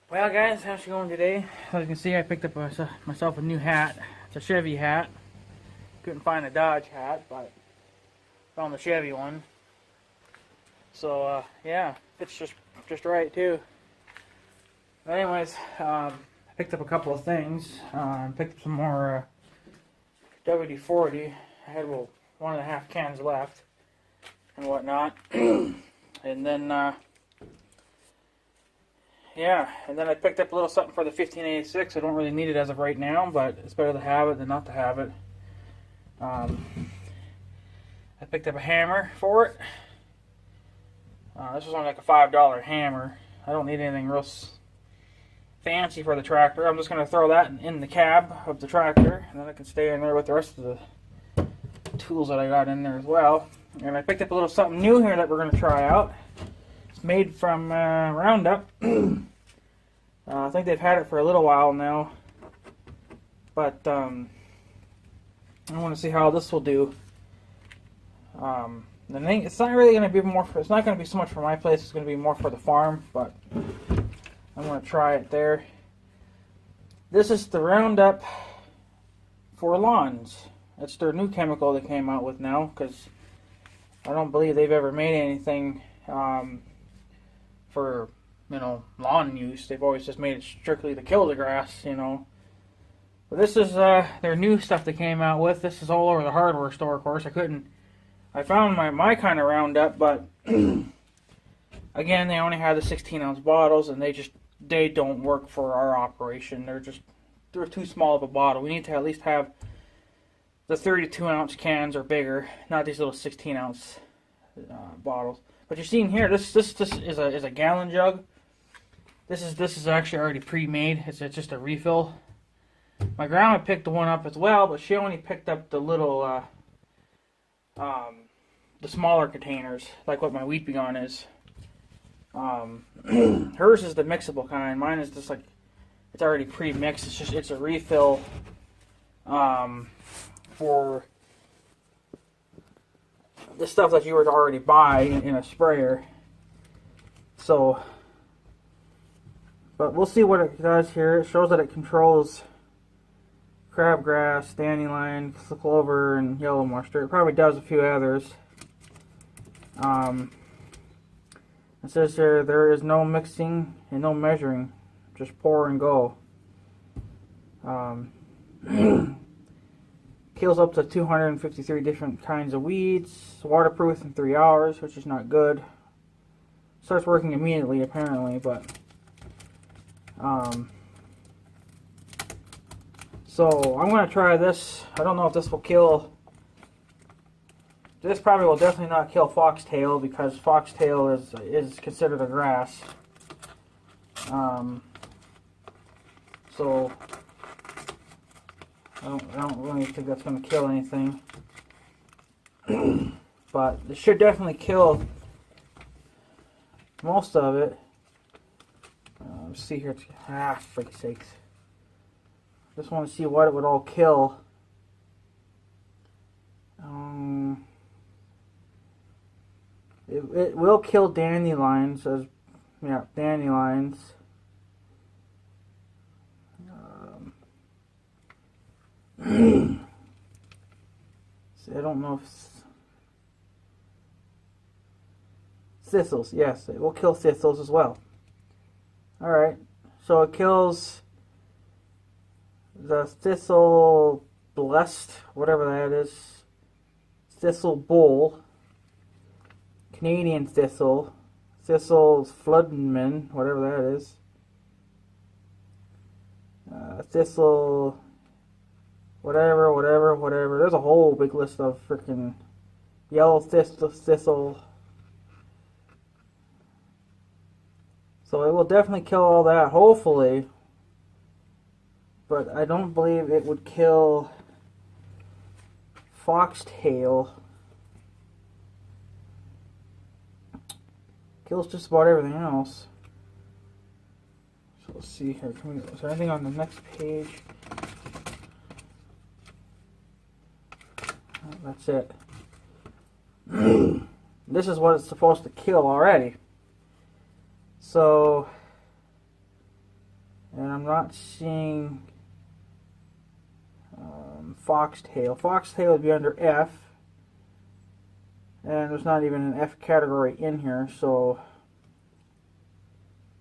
Well, guys, how's it going today? As you can see, I picked up myself a new hat. It's a Chevy hat. Couldn't find a Dodge hat, but found the Chevy one. So, yeah, fits just right too. But anyways, I picked up a couple of things. Picked up some more WD-40. I had 1.5 cans left and whatnot. And then yeah, and then I picked up a little something for the 1586. I don't really need it as of right now, but it's better to have it than not to have it. I picked up a hammer for it. This was only like a $5 hammer. I don't need anything real fancy for the tractor. I'm just going to throw that in the cab of the tractor, and then I can stay in there with the rest of the tools that I got in there as well. And I picked up a little something new here that we're going to try out. It's made from Roundup. I think they've had it for a little while now, but I want to see how this will do. It's not really going to be it's not going to be so much for my place. It's going to be more for the farm, but I'm going to try it there. This is the Roundup for lawns. It's their new chemical they came out with now, because I don't believe they've ever made anything for lawn use. They've always just made it strictly to kill the grass, But this is their new stuff they came out with. This is all over the hardware store, of course. I found my kind of Roundup, but again, they only had the 16-ounce bottles, and they don't work for our operation. They're too small of a bottle. We need to at least have the 32-ounce cans or bigger, not these little 16-ounce bottles. But you're seeing here, this is a gallon jug. This is actually already pre-made. It's just a refill. My grandma picked the one up as well, but she only picked up the little, the smaller containers, like what my wheat begon is. Hers is the mixable kind. Mine is just like, it's already pre-mixed. It's a refill for the stuff that you were to already buy in a sprayer. So, but we'll see what it does here. It shows that it controls crabgrass, dandelion, clover, and yellow mustard. It probably does a few others. It says there is no mixing and no measuring, just pour and go. Kills up to 253 different kinds of weeds. Waterproof in 3 hours, which is not good. Starts working immediately, apparently, but so I'm going to try this. I don't know if this will kill. This probably will definitely not kill foxtail, because foxtail is considered a grass. So I don't really think that's going to kill anything. But it should definitely kill most of it. Let's see here. For sakes. Just want to see what it would all kill. It will kill dandelions, dandelions. See, I don't know if thistles. Yes, it will kill thistles as well. All right, so it kills the thistle blessed, whatever that is, thistle bull, Canadian thistle, thistle floodman, whatever that is, thistle, whatever. There's a whole big list of freaking yellow thistle. So it will definitely kill all that, hopefully. But I don't believe it would kill foxtail. Kills just about everything else. So let's see here. Is there anything on the next page? Oh, that's it. This is what it's supposed to kill already. So And I'm not seeing foxtail. Foxtail would be under F. And there's not even an F category in here, so...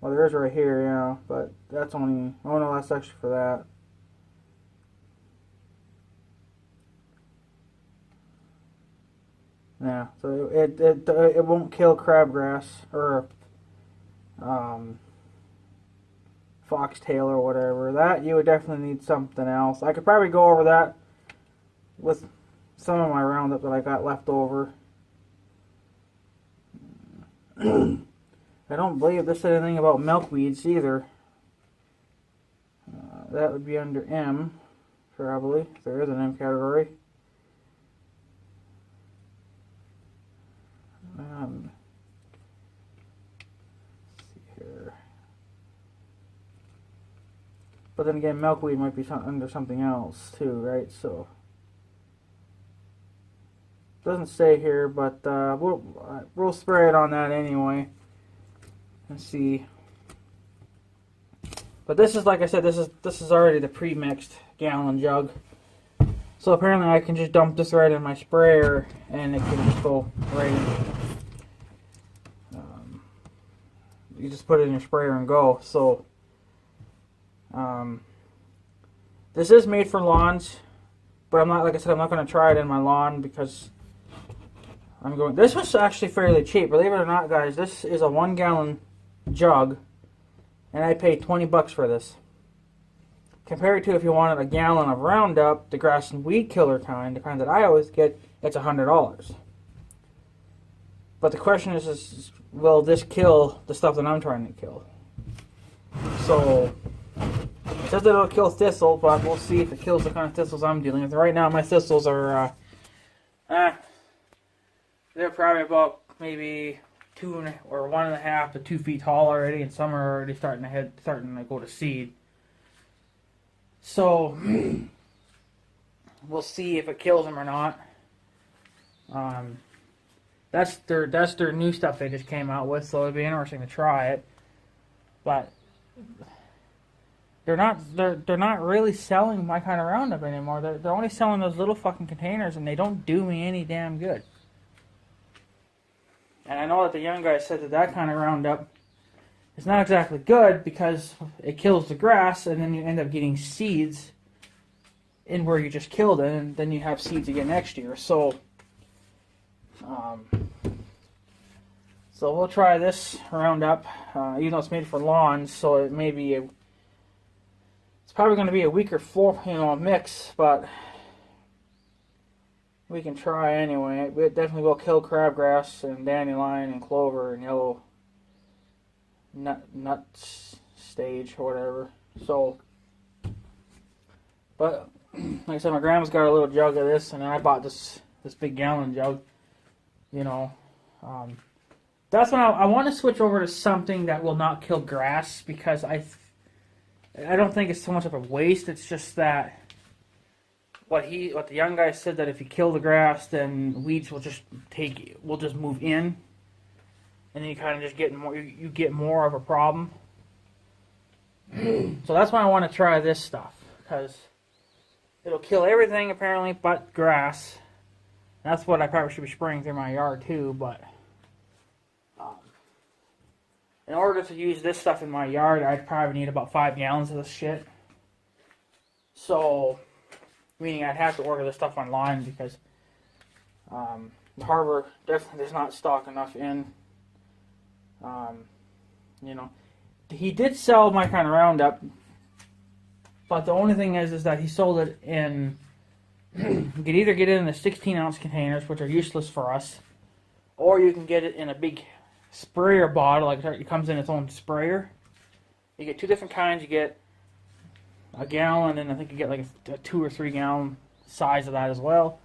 Well, there is right here, yeah, but that's only... Oh no, that's actually for that. Yeah, so it won't kill crabgrass or foxtail or whatever. That you would definitely need something else. I could probably go over that with some of my Roundup that I got left over. I don't believe this said anything about milkweeds either. That would be under M, probably. If there is an M category. Let's see here. But then again, milkweed might be under something else too, right? So doesn't say here, but we'll spray it on that anyway. Let's see. But this is, like I said, this is already the pre-mixed gallon jug. So apparently I can just dump this right in my sprayer and it can just go right in. You just put it in your sprayer and go. So this is made for lawns, but I'm not, like I said, I'm not going to try it in my lawn because this was actually fairly cheap. Believe it or not, guys, this is a 1 gallon jug and I paid 20 bucks for this. Compared to if you wanted a gallon of Roundup, the grass and weed killer kind, the kind that I always get, it's $100. But the question is will this kill the stuff that I'm trying to kill? So, it says that it'll kill thistle, but we'll see if it kills the kind of thistles I'm dealing with. Right now, my thistles are, they're probably about maybe 1.5 to 2 feet tall already, and some are already starting to go to seed. So, we'll see if it kills them or not. That's their new stuff they just came out with, so it'd be interesting to try it. But they're not really selling my kind of Roundup anymore. They're only selling those little fucking containers, and they don't do me any damn good. And I know that the young guy said that kind of Roundup is not exactly good because it kills the grass, and then you end up getting seeds in where you just killed it, and then you have seeds again next year. So we'll try this Roundup, even though it's made for lawns, so it may be it's probably going to be a weaker mix, but we can try anyway. It definitely will kill crabgrass and dandelion and clover and yellow nut stage or whatever. So, but like I said, my grandma's got a little jug of this, and I bought this big gallon jug. That's when I want to switch over to something that will not kill grass, because I don't think it's so much of a waste. It's just that what the young guy said, that if you kill the grass, then weeds will just move in, and then you kind of just get more. You get more of a problem. So that's why I want to try this stuff, because it'll kill everything apparently but grass. That's what I probably should be spraying through my yard too, but in order to use this stuff in my yard, I'd probably need about 5 gallons of this shit. So, meaning I'd have to order this stuff online, because the harbor definitely does not stock enough in. He did sell my kind of Roundup, but the only thing is that he sold it in... you could either get it in the 16-ounce containers, which are useless for us, or you can get it in a big sprayer bottle. Like, it comes in its own sprayer. You get 2 different kinds. You get a gallon, and I think you get like a 2 or 3 gallon size of that as well.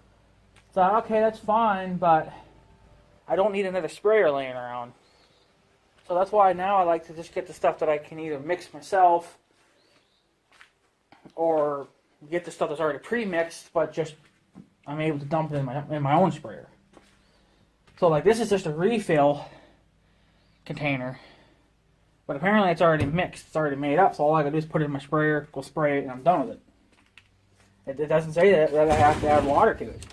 So, okay, that's fine, but I don't need another sprayer laying around. So that's why now I like to just get the stuff that I can either mix myself, or get the stuff that's already pre-mixed, but just I'm able to dump it in my own sprayer. So like, this is just a refill container, But apparently it's already mixed. It's already made up. So all I gotta do is put it in my sprayer, go spray it, and I'm done with it. It doesn't say that I have to add water to it.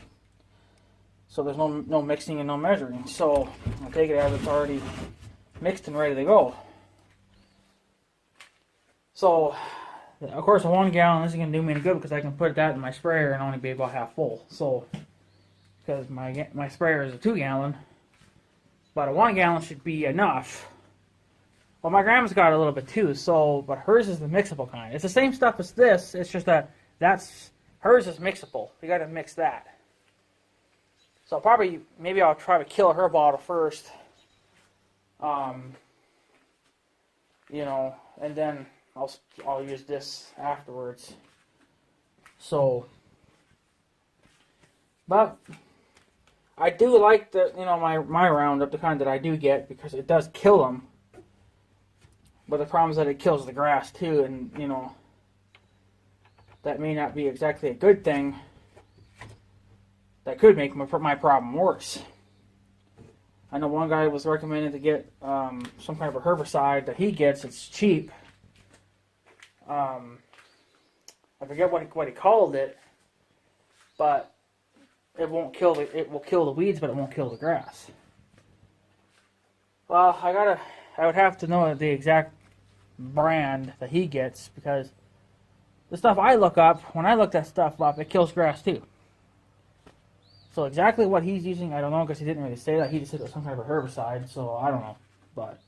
So there's no mixing and no measuring. So I take it as it's already mixed and ready to go. So, of course, a 1 gallon isn't going to do me any good because I can put that in my sprayer and only be about half full. So, because my sprayer is a 2 gallon, but a 1 gallon should be enough. Well, my grandma's got a little bit too, so, but hers is the mixable kind. It's the same stuff as this, it's just that hers is mixable. You got to mix that. So maybe I'll try to kill her bottle first. You know, and then I'll use this afterwards. So, but I do like my Roundup, the kind that I do get, because it does kill them. But the problem is that it kills the grass too, and that may not be exactly a good thing. That could make my problem worse. I know one guy was recommended to get some kind of a herbicide that he gets. It's cheap. I forget what he called it, but it will kill the weeds, but it won't kill the grass. Well, I would have to know the exact brand that he gets, because the stuff I look up, when I look that stuff up, it kills grass too. So exactly what he's using, I don't know, because he didn't really say that. He just said it was some kind of a herbicide, so I don't know. But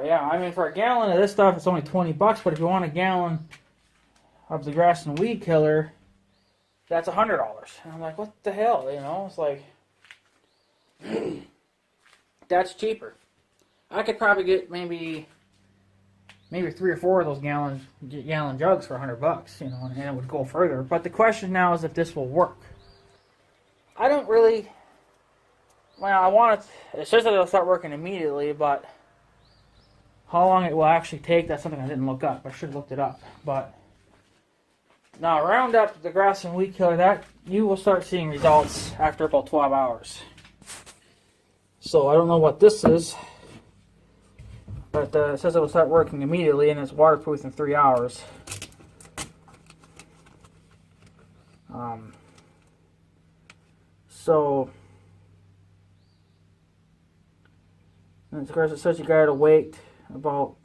yeah, I mean, for a gallon of this stuff, it's only $20. But if you want a gallon of the grass and weed killer, that's $100. And I'm like, what the hell? It's like that's cheaper. I could probably get maybe 3 or 4 of those gallon jugs for $100, and it would go further. But the question now is if this will work. I don't really. Well, I want it. It says that it'll start working immediately, but how long it will actually take, that's something I didn't look up. I should have looked it up. But now, Roundup, the grass and weed killer, that you will start seeing results after about 12 hours. So I don't know what this is. But it says it will start working immediately, and it's waterproof in 3 hours. So, and of course, it says you gotta wait about.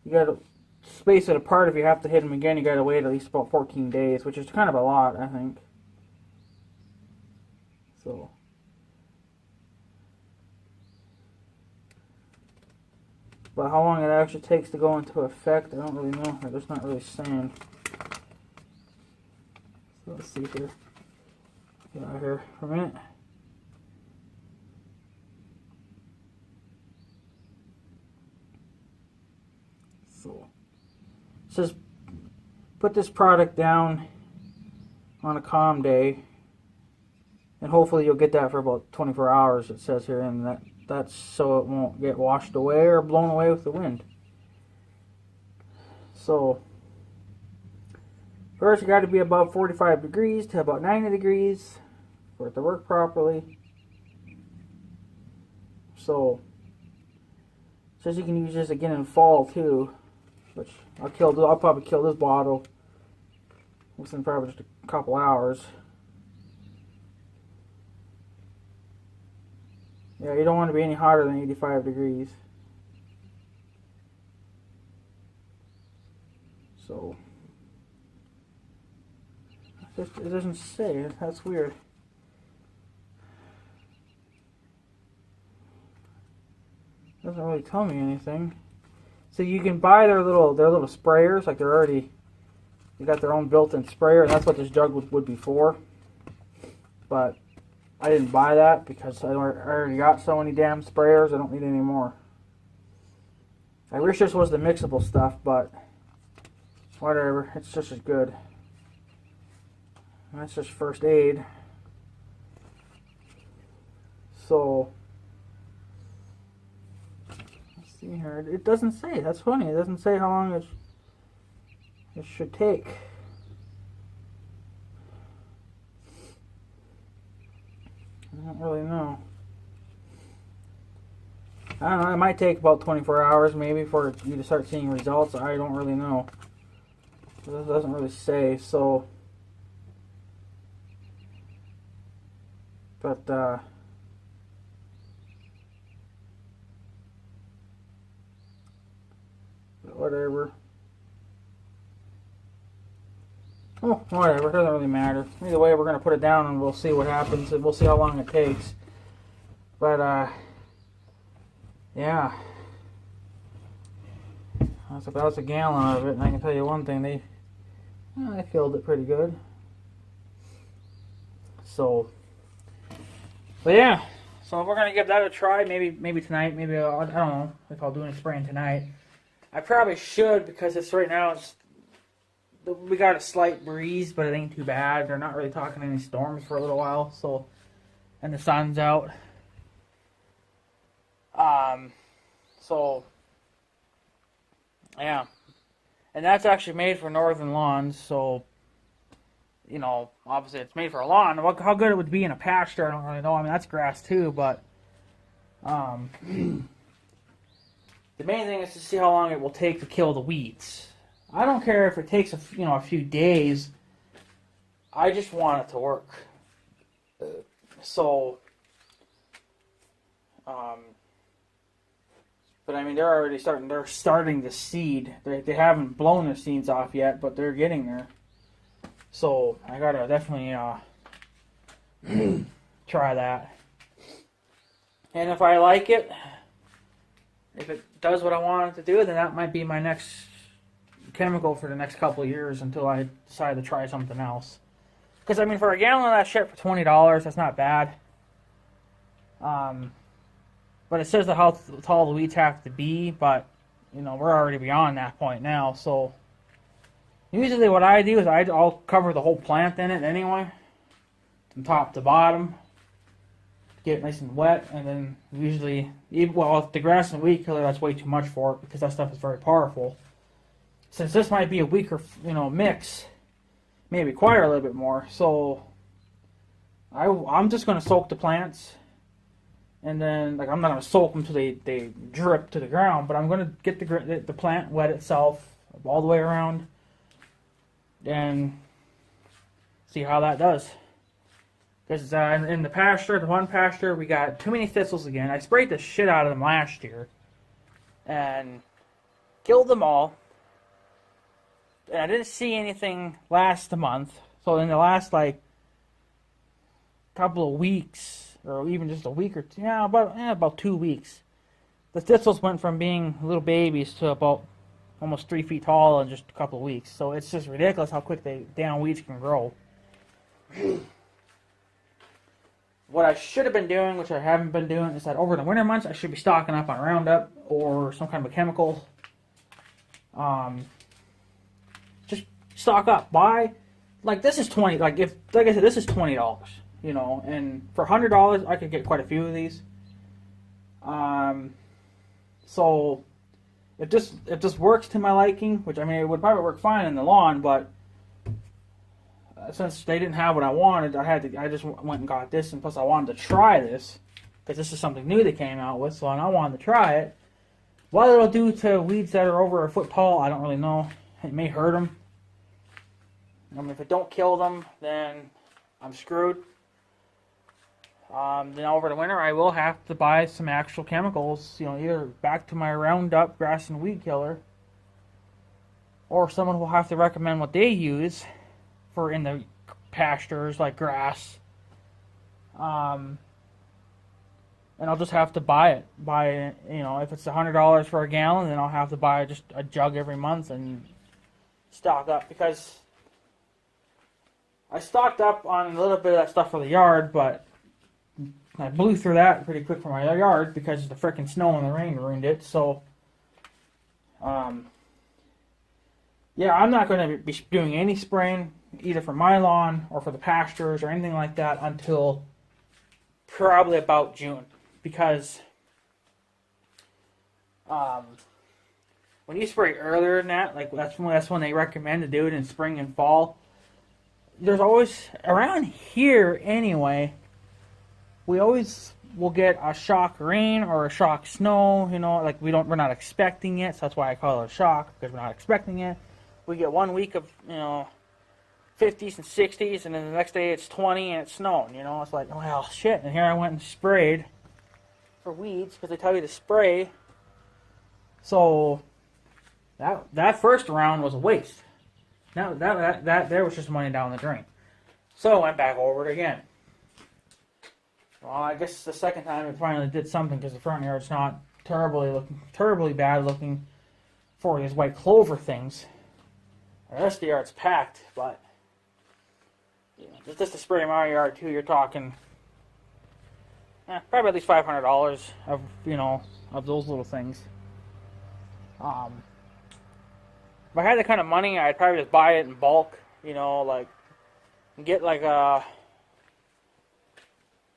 You gotta space it apart. If you have to hit them again, you gotta wait at least about 14 days, which is kind of a lot, I think. So. But how long it actually takes to go into effect, I don't really know. It's not really saying. So let's see here. Get out of here for a minute. So it says put this product down on a calm day, and hopefully you'll get that for about 24 hours. It says here, and that's so it won't get washed away or blown away with the wind. So, first you got to be above 45 degrees to about 90 degrees for it to work properly. So, it says you can use this again in fall too, which I'll probably kill this bottle within probably just a couple hours. Yeah, you don't want to be any hotter than 85 degrees. So, it doesn't say. That's weird. It doesn't really tell me anything. So you can buy their little sprayers, like they got their own built-in sprayer, and that's what this jug would be for. But I didn't buy that because I already got so many damn sprayers. I don't need any more. I wish this was the mixable stuff, but whatever. It's just as good. That's just first aid. So, let's see here. It doesn't say. That's funny. It doesn't say how long it should take. don't really know. I don't know. It might take about 24 hours maybe for you to start seeing results. I don't really know. It doesn't really say. So, but whatever. Oh, whatever. It doesn't really matter. Either way, we're gonna put it down and we'll see what happens and we'll see how long it takes. But yeah. That's about a gallon of it, and I can tell you one thing, they filled it pretty good. So, but yeah, so we're gonna give that a try. Maybe tonight. Maybe I don't know if I'll do any spraying tonight. I probably should because it's right now. We got a slight breeze, but it ain't too bad. They're not really talking any storms for a little while. So, and the sun's out. So. Yeah, and that's actually made for northern lawns, so, you know, obviously it's made for a lawn. How good it would be in a pasture, I don't really know. I mean, that's grass too, but the main thing is to see how long it will take to kill the weeds. I don't care if it takes a few days. I just want it to work. But I mean, they're already starting. They're starting to seed. They haven't blown their seeds off yet, but they're getting there. So I gotta definitely try that. And if I like it, if it does what I want it to do, then that might be my next chemical for the next couple of years until I decide to try something else. Because I mean, for a gallon of that shit for $20, that's not bad. But it says how tall the weeds have to be, but, you know, we're already beyond that point now, so usually what I do is I'll cover the whole plant in it anyway, from top to bottom, get it nice and wet, and then usually, if the grass and weed killer, that's way too much for it, because that stuff is very powerful. Since this might be a weaker, mix, may require a little bit more, so I'm just going to soak the plants. And then, I'm not going to soak them until they drip to the ground, but I'm going to get the plant wet itself all the way around and see how that does. Because in the pasture, the one pasture, we got too many thistles again. I sprayed the shit out of them last year and killed them all. And I didn't see anything last month. So in the last, couple of weeks, or even just a week or two, about 2 weeks, the thistles went from being little babies to about almost 3 feet tall in just a couple of weeks. So it's just ridiculous how quick damn weeds can grow. What I should have been doing, which I haven't been doing, is that over the winter months I should be stocking up on Roundup or some kind of a chemical. Just stock up. Buy, this is $20. Like I said, this is $20. And for $100, I could get quite a few of these. So if this works to my liking, which I mean it would probably work fine in the lawn, but since they didn't have what I wanted, I just went and got this, and plus I wanted to try this because this is something new they came out with, so I wanted to try it. What it'll do to weeds that are over a foot tall, I don't really know. It may hurt them. I mean, if it don't kill them, then I'm screwed. Then over the winter, I will have to buy some actual chemicals, either back to my Roundup grass and weed killer, or someone will have to recommend what they use for in the pastures, like grass. And I'll just have to buy it. If it's $100 for a gallon, then I'll have to buy just a jug every month and stock up, because I stocked up on a little bit of that stuff for the yard, but I blew through that pretty quick for my yard because the frickin' snow and the rain ruined it. So, yeah, I'm not going to be doing any spraying either for my lawn or for the pastures or anything like that until probably about June, because when you spray earlier than that, that's when they recommend to do it in spring and fall. There's always around here anyway. we always will get a shock rain or a shock snow. You know, like we're not expecting it, so that's why I call it a shock, because we're not expecting it. We get 1 week of 50s and 60s, and then the next day it's 20 and it's snowing. You know, it's like, well, shit. And here I went and sprayed for weeds, because they tell you to spray. So that first round was a waste. Now that there was just money down the drain. So I went back over it again. Well, I guess the second time it finally did something, because the front yard's not terribly bad looking for these white clover things. The rest of the yard's packed, but just to spray my yard too, you're talking probably at least $500 of those little things. If I had that kind of money, I'd probably just buy it in bulk. Like get like a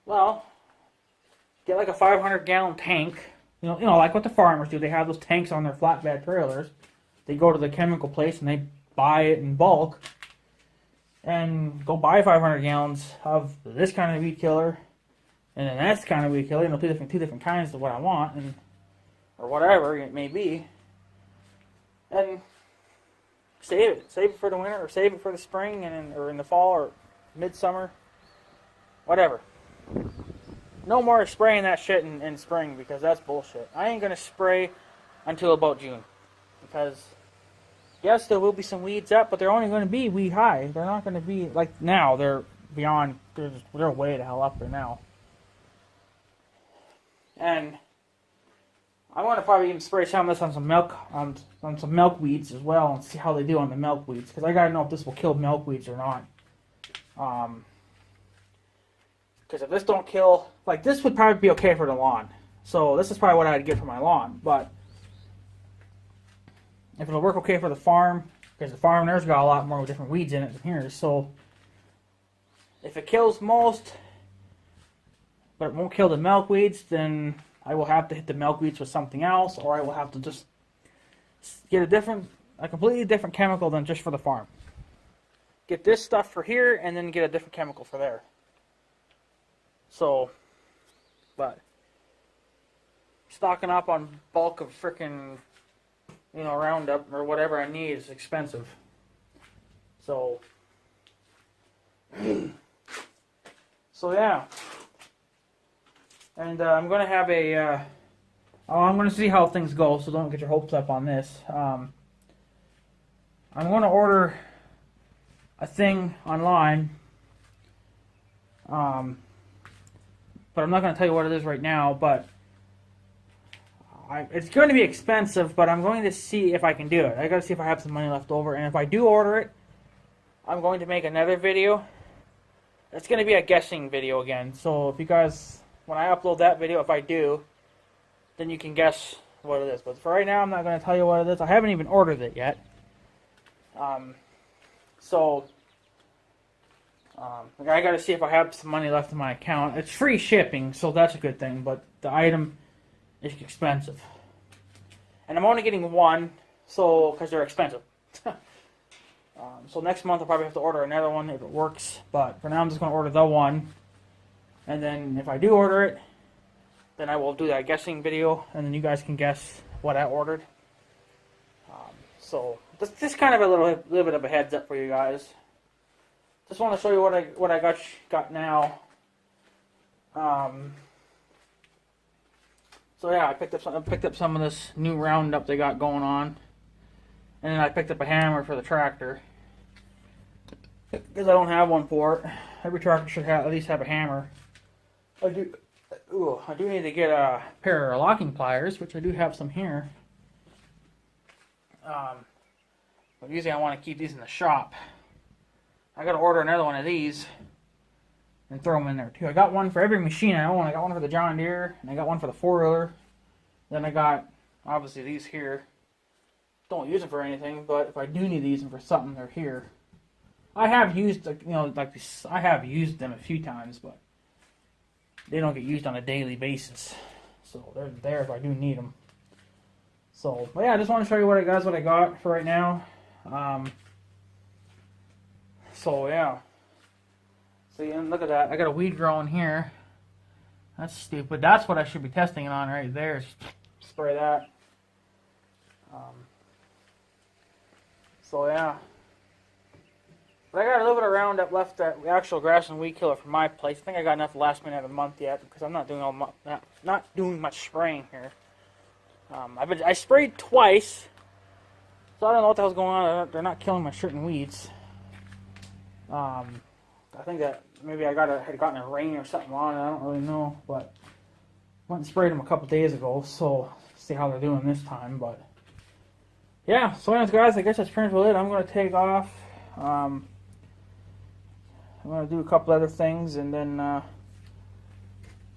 500-gallon tank. Like what the farmers do. They have those tanks on their flatbed trailers. They go to the chemical place and they buy it in bulk. And go buy 500 gallons of this kind of weed killer, and then that kind of weed killer. Two different kinds of what I want, or whatever it may be. And save it for the winter, or save it for the spring, or in the fall, or midsummer, whatever. No more spraying that shit in spring, because that's bullshit. I ain't gonna spray until about June, because yes, there will be some weeds up, but they're only going to be weed high. They're not going to be like now. They're beyond. They're way the hell up there now. And I want to probably even spray some of this on some milk weeds as well, and see how they do on the milkweeds, because I got to know if this will kill milkweeds or not. Because if this don't kill, like this would probably be okay for the lawn. So this is probably what I'd get for my lawn, but if it'll work okay for the farm, because the farm there's got a lot more different weeds in it than here. So if it kills most, but it won't kill the milkweeds, then I will have to hit the milkweeds with something else, or I will have to just get a completely different chemical than just for the farm. Get this stuff for here, and then get a different chemical for there. So, but stocking up on bulk of frickin' roundup or whatever I need is expensive. So yeah. And I'm going to have I'm going to see how things go, so don't get your hopes up on this. I'm going to order a thing online. But I'm not going to tell you what it is right now, but it's going to be expensive, but I'm going to see if I can do it. I got to see if I have some money left over, and if I do order it, I'm going to make another video. It's going to be a guessing video again. So if you guys, when I upload that video, if I do, then you can guess what it is. But for right now, I'm not going to tell you what it is. I haven't even ordered it yet. I got to see if I have some money left in my account. It's free shipping, so that's a good thing. But the item is expensive, and I'm only getting one, so because they're expensive. So next month I'll probably have to order another one if it works. But for now, I'm just going to order the one, and then if I do order it, then I will do that guessing video, and then you guys can guess what I ordered. So this kind of a little bit of a heads up for you guys. Just want to show you what I got now. So yeah, I picked up some of this new roundup they got going on, and then I picked up a hammer for the tractor because I don't have one for it. Every tractor should at least have a hammer. I do need to get a pair of locking pliers, which I do have some here. But usually I want to keep these in the shop. I got to order another one of these and throw them in there too. I got one for every machine I own. I got one for the John Deere, and I got one for the 4-wheeler. Then I got, obviously, these here. Don't use them for anything, but if I do need these for something, they're here. I have used, I have used them a few times, but they don't get used on a daily basis. So they're there if I do need them. So, but yeah, I just want to show you what I got for right now. So yeah. See, and look at that. I got a weed growing here. That's stupid. That's what I should be testing it on right there. Spray that. So yeah. But I got a little bit of Roundup left at the actual grass and weed killer for my place. I think I got enough to last me another month yet because I'm not doing not doing much spraying here. I sprayed twice, so I don't know what the hell's going on. They're not killing my certain weeds. I think that maybe I had gotten a rain or something on it. I don't really know, but went and sprayed them a couple days ago. So see how they're doing this time. But yeah, so anyways, guys, I guess that's pretty much it. I'm going to take off. I'm going to do a couple other things and then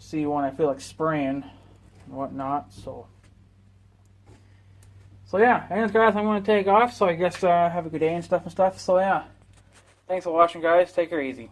see when I feel like spraying and whatnot. So yeah, anyways, guys, I'm going to take off. So I guess have a good day and stuff. So yeah, thanks for watching, guys. Take care easy.